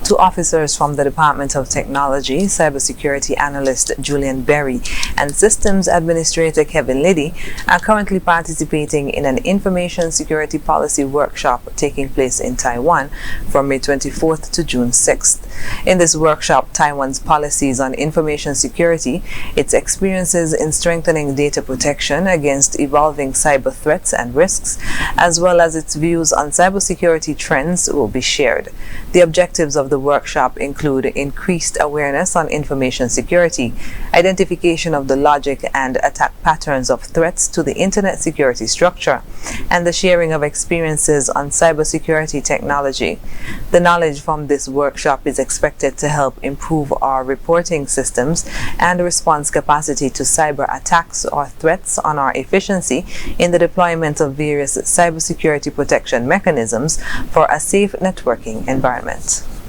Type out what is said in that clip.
Two officers from the Department of Technology, Cybersecurity Analyst Julian Berry and Systems Administrator Kevin Liddy, are currently participating in an information security policy workshop taking place in Taiwan from May 24th to June 6th. In this workshop, Taiwan's policies on information security, its experiences in strengthening data protection against evolving cyber threats and risks, as well as its views on cybersecurity trends will be shared. The objectives of the workshop include increased awareness on information security, identification of the logic and attack patterns of threats to the internet security structure, and the sharing of experiences on cybersecurity technology. The knowledge from this workshop is expected to help improve our reporting systems and response capacity to cyber attacks or threats on our efficiency in the deployment of various cybersecurity protection mechanisms for a safe networking environment.